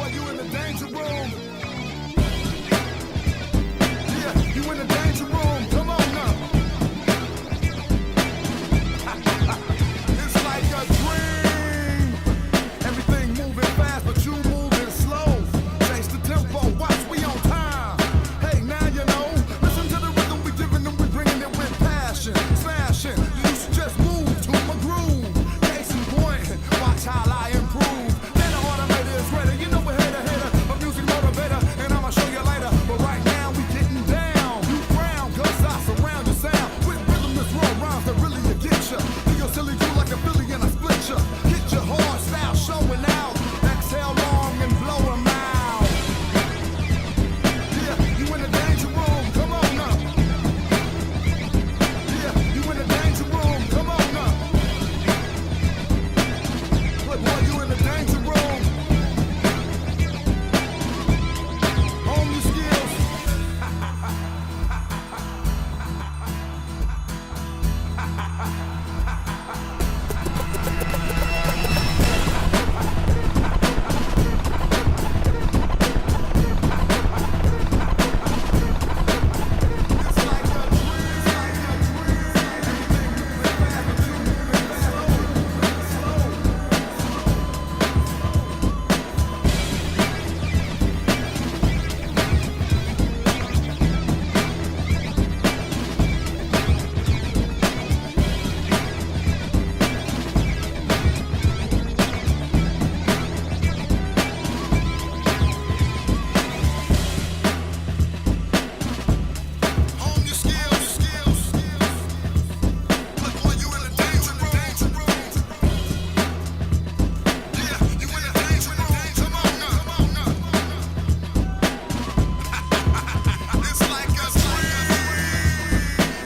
boy, you in the danger room. Yeah, you in the danger room. Come on now. It's like a dream. Everything moving fast, but you moving slow. Change the tempo, watch, we on time. Hey, now you know. Listen to the rhythm we giving them, we bringing it with passion. Smashing, you should just move to my groove. Case in point, watch how I improve. Then the automator is ready, you know we're hater, a music motivator, and I'ma show you later. But right now we getting down. You frown, cause I surround your sound with rhythmless raw rhymes that really will get ya. Do your silly do like a Philly and I split ya. Hit your hard style, showing out. Exhale long and blow 'em out. Yeah, you in the danger room, come on now. Yeah, you in the danger room, come on now. Look, boy, you in the danger room. Hone your skills. It's like a dream. Everything moving fast, but you moving slow. Hone your skills. Look, boy, you in the danger room. Yeah, you in the danger room. Come on now. It's like a dream.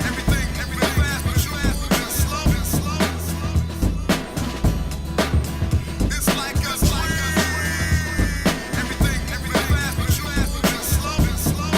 Everything moving fast, but you moving slow. It's like a dream. Everything moving fast, but you moving slow.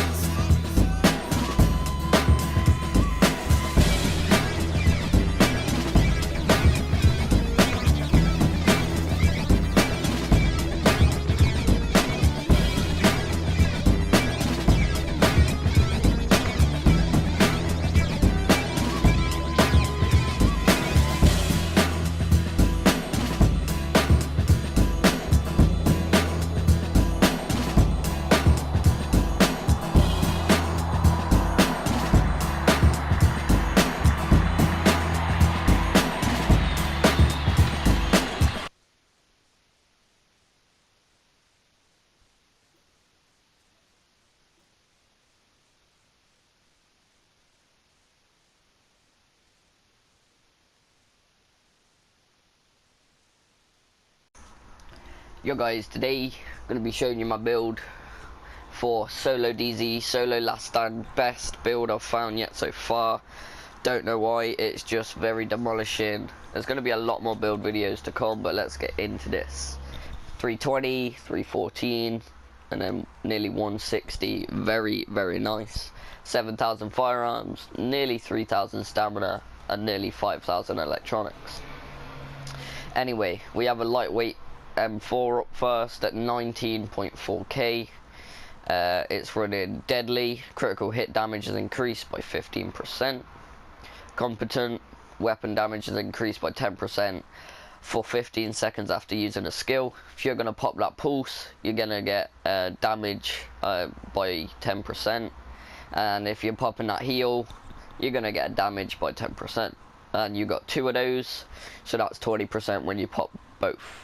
Yo guys, today I'm going to be showing you my build for solo DZ, solo last stand, best build I've found yet so far. Don't know why, it's just very demolishing. There's going to be a lot more build videos to come, but let's get into this. 320, 314, and then nearly 160, very nice. 7,000 firearms, nearly 3,000 stamina, and nearly 5,000 electronics. Anyway, we have a lightweight M4 up first at 19.4k. It's running deadly, critical hit damage is increased by 15%. Competent, weapon damage is increased by 10% for 15 seconds after using a skill. If you're going to pop that pulse, you're going to get damage by 10%. And if you're popping that heal, you're going to get damage by 10%. And you got 2 of those, so that's 20% when you pop both.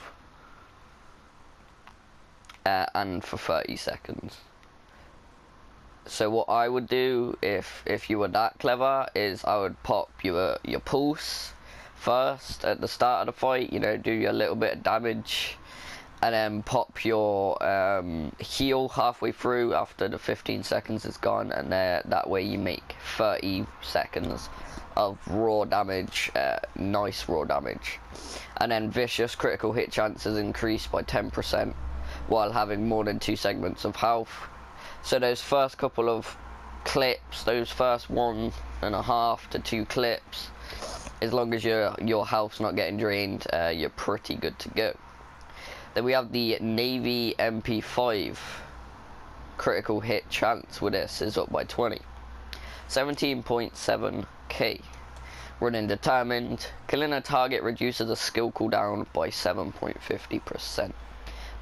And for 30 seconds. So what I would do if you were that clever is I would pop your pulse first at the start of the fight, you know, do your little bit of damage, and then pop your heal halfway through after the 15 seconds is gone, and that way you make 30 seconds of raw damage, nice raw damage. And then vicious critical hit chances increased by 10% while having more than 2 segments of health. So those first couple of clips, those first 1.5 to 2 clips, as long as your health's not getting drained, you're pretty good to go. Then we have the Navy MP5. Critical hit chance with this is up by 20. 17.7k. Running determined. Killing a target reduces a skill cooldown by 7.50%.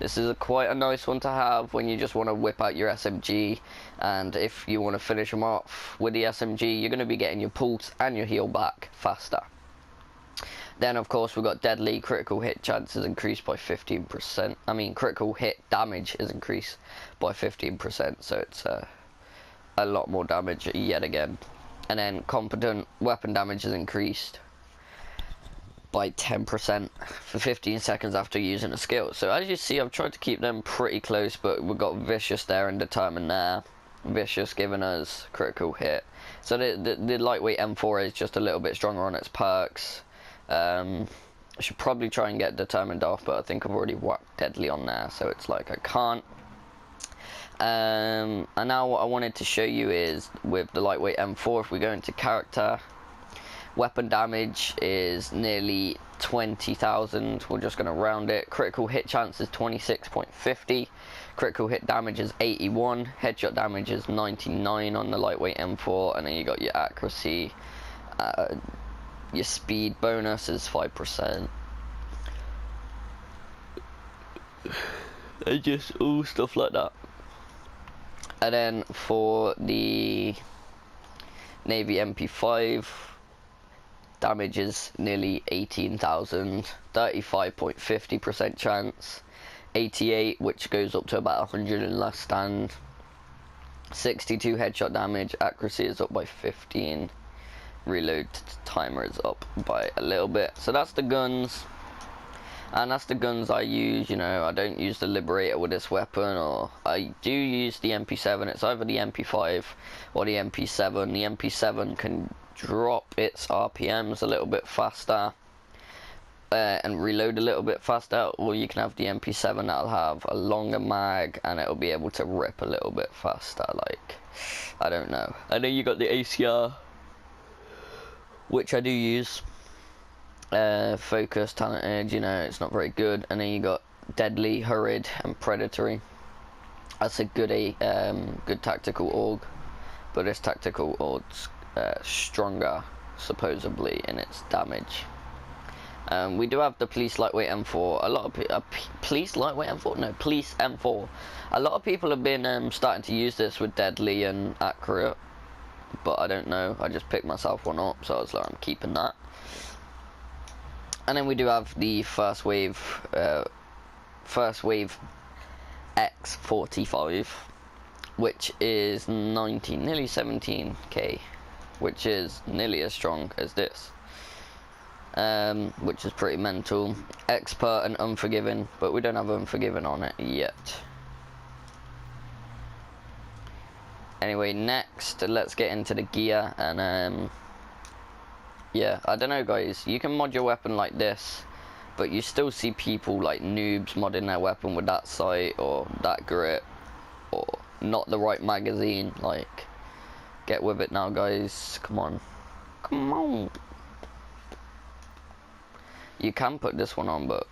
This is quite a nice one to have when you just want to whip out your SMG, and if you want to finish them off with the SMG, you're going to be getting your pulse and your heal back faster. Then of course we've got deadly. Critical hit chance is increased by 15%. I mean critical hit damage is increased by 15%, so it's a lot more damage yet again. And then competent weapon damage is increased by 10% for 15 seconds after using a skill. So as you see, I've tried to keep them pretty close, but we've got vicious there and determined there. Vicious giving us critical hit. So the lightweight M4 is just a little bit stronger on its perks. I should probably try and get determined off, but I think I've already whacked deadly on there, so it's like I can't. And now what I wanted to show you is with the lightweight M4, if we go into character, weapon damage is nearly 20,000. We're just going to round it. Critical hit chance is 26.50. Critical hit damage is 81. Headshot damage is 99 on the lightweight M4. And then you got your accuracy. Your speed bonus is 5%. And just all stuff like that. And then for the Navy MP5, damage is nearly 18,000, 35.50% chance, 88, which goes up to about 100 in last stand, 62 headshot damage, accuracy is up by 15, reload timer is up by a little bit. So that's the guns. And that's the guns I use. You know, I don't use the Liberator with this weapon, or I do use the MP7. It's either the MP5 or the MP7. The MP7 can drop its RPMs a little bit faster and reload a little bit faster, or you can have the MP7 that'll have a longer mag and it'll be able to rip a little bit faster. Like, I don't know. I know you got the ACR, which I do use. Focus, talented, you know, it's not very good. And then you got deadly, hurried, and predatory. That's a good good tactical org, but this tactical org's stronger supposedly in its damage. We do have the police lightweight M4. A lot of police lightweight M4, no, police M4. A lot of people have been starting to use this with deadly and accurate, but I don't know. I just picked myself one up, so I was like, I'm keeping that. And then we do have the first wave X45, which is 19, nearly 17k, which is nearly as strong as this, which is pretty mental. Expert and Unforgiven, but we don't have Unforgiven on it yet. Anyway, next let's get into the gear. And yeah, I don't know guys, you can mod your weapon like this, but you still see people like noobs modding their weapon with that sight or that grip or not the right magazine. Like, get with it now guys, come on, come on. You can put this one on, but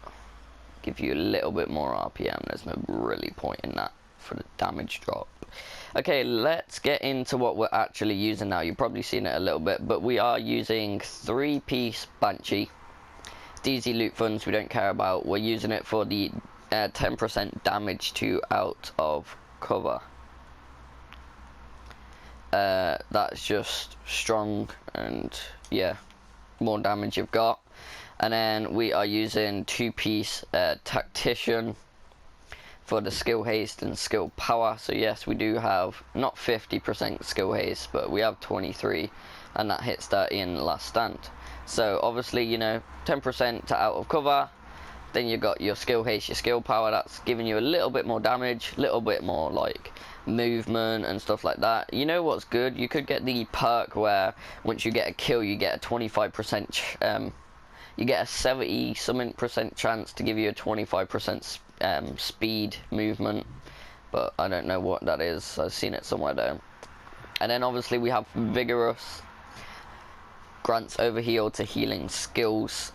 give you a little bit more RPM. There's no really point in that for the damage drop. Okay, let's get into what we're actually using now. You've probably seen it a little bit, but we are using 3-piece Banshee. DZ loot funds we don't care about. We're using it for the 10% damage to out of cover. That's just strong, and yeah, more damage you've got. And then we are using 2-piece Tactician for the skill haste and skill power. So yes, we do have not 50% skill haste, but we have 23, and that hits 30 in the last stand. So obviously, you know, 10% to out of cover. Then you got your skill haste, your skill power. That's giving you a little bit more damage, a little bit more like movement and stuff like that. You know what's good? You could get the perk where once you get a kill, you get a 25%. You get a 70-something% chance to give you a 25% speed movement, but I don't know what that is. I've seen it somewhere there. And then obviously we have Vigorous, grants overheal to healing skills.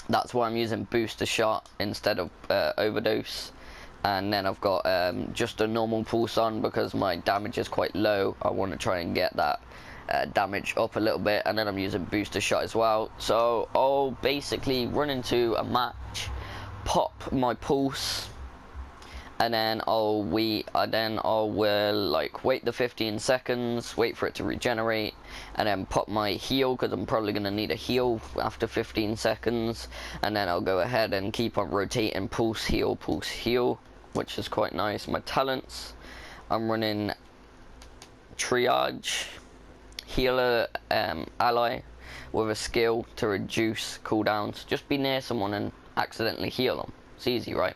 That's why I'm using booster shot instead of overdose. And then I've got just a normal pulse on because my damage is quite low. I want to try and get that damage up a little bit, and then I'm using booster shot as well. So I'll basically run into a match, pop my pulse, and then I'll wait the 15 seconds, wait for it to regenerate, and then pop my heal, because I'm probably going to need a heal after 15 seconds, and then I'll go ahead and keep on rotating pulse, heal, which is quite nice. My talents, I'm running triage, healer, ally, with a skill to reduce cooldowns. Just be near someone and accidentally heal them. It's easy, right?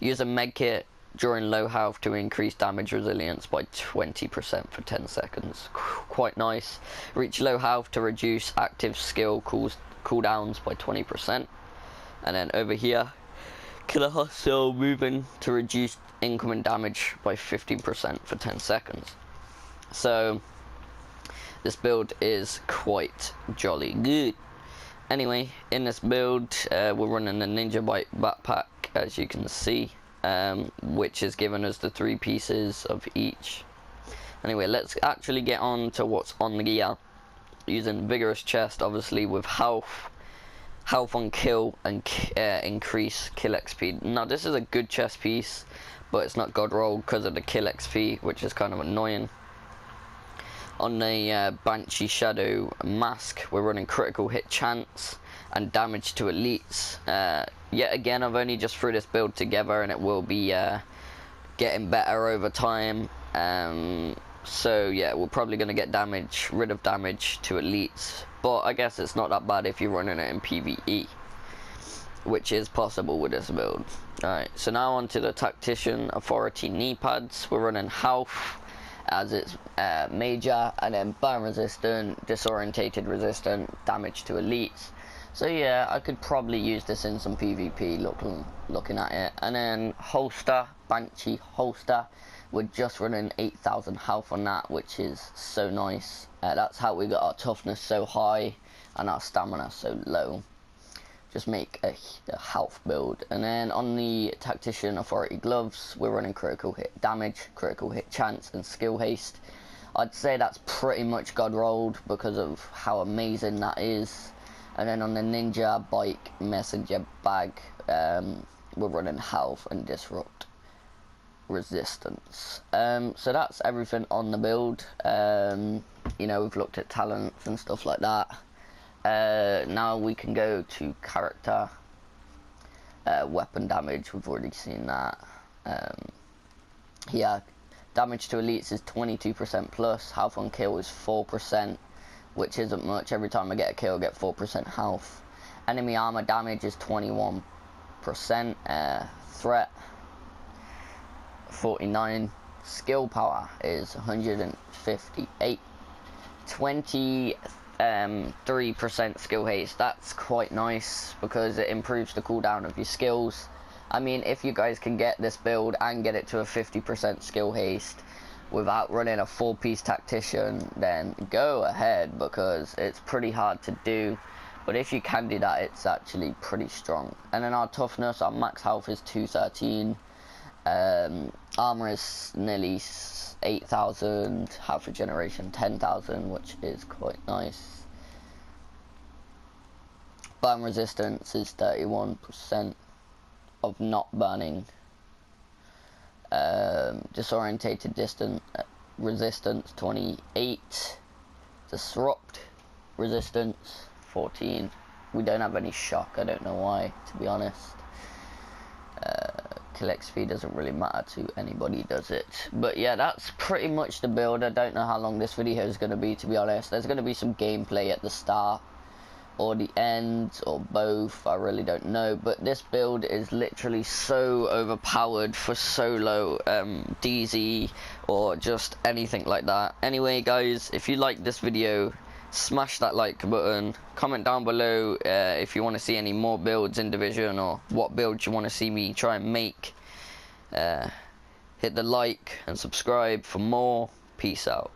Use a medkit during low health to increase damage resilience by 20% for 10 seconds. Quite nice. Reach low health to reduce active skill cooldowns by 20%. And then over here, kill a hostile moving to reduce incoming damage by 15% for 10 seconds. So this build is quite jolly good. Anyway, in this build, we're running a Ninja Bite backpack, as you can see, which has given us the 3 pieces of each. Anyway, let's actually get on to what's on the gear. Using Vigorous Chest, obviously, with health on kill, and increase kill XP. Now, this is a good chest piece, but it's not god roll because of the kill XP, which is kind of annoying. On the Banshee Shadow mask, we're running critical hit chance and damage to elites. Yet again, I've only just threw this build together, and it will be getting better over time. So yeah, we're probably going to get rid of damage to elites, but I guess it's not that bad if you're running it in PvE, which is possible with this build. Alright, so now on to the Tactician Authority knee pads. We're running health as its major, and then burn resistant, disorientated resistant, damage to elites. So yeah, I could probably use this in some PvP looking at it. And then holster, Banshee holster, we're just running 8,000 health on that, which is so nice. That's how we got our toughness so high and our stamina so low. Just make a health build. And then on the Tactician Authority gloves, we're running critical hit damage, critical hit chance, and skill haste. I'd say that's pretty much god rolled because of how amazing that is. And then on the Ninja Bike Messenger bag, we're running health and disrupt resistance. So that's everything on the build. You know, we've looked at talents and stuff like that. Now we can go to character. Weapon damage, we've already seen that. Yeah, damage to elites is 22% plus, health on kill is 4%, which isn't much. Every time I get a kill I get 4% health. Enemy armor damage is 21%, threat 49, skill power is 158, 23% skill haste. That's quite nice because it improves the cooldown of your skills. I mean, if you guys can get this build and get it to a 50% skill haste without running a 4-piece tactician, then go ahead, because it's pretty hard to do. But if you can do that, it's actually pretty strong. And then our toughness, our max health is 213. Armor is nearly 8,000, health regeneration 10,000, which is quite nice. Burn resistance is 31% of not burning. Disorientated resistance 28. Disrupt resistance 14. We don't have any shock, I don't know why, to be honest. Kill XP doesn't really matter to anybody, does it? But yeah, that's pretty much the build. I don't know how long this video is going to be, to be honest. There's going to be some gameplay at the start or the end or both, I really don't know. But this build is literally so overpowered for solo DZ or just anything like that. Anyway guys, if you like this video, smash that like button, comment down below if you want to see any more builds in Division or what builds you want to see me try and make. Hit the like and subscribe for more. Peace out.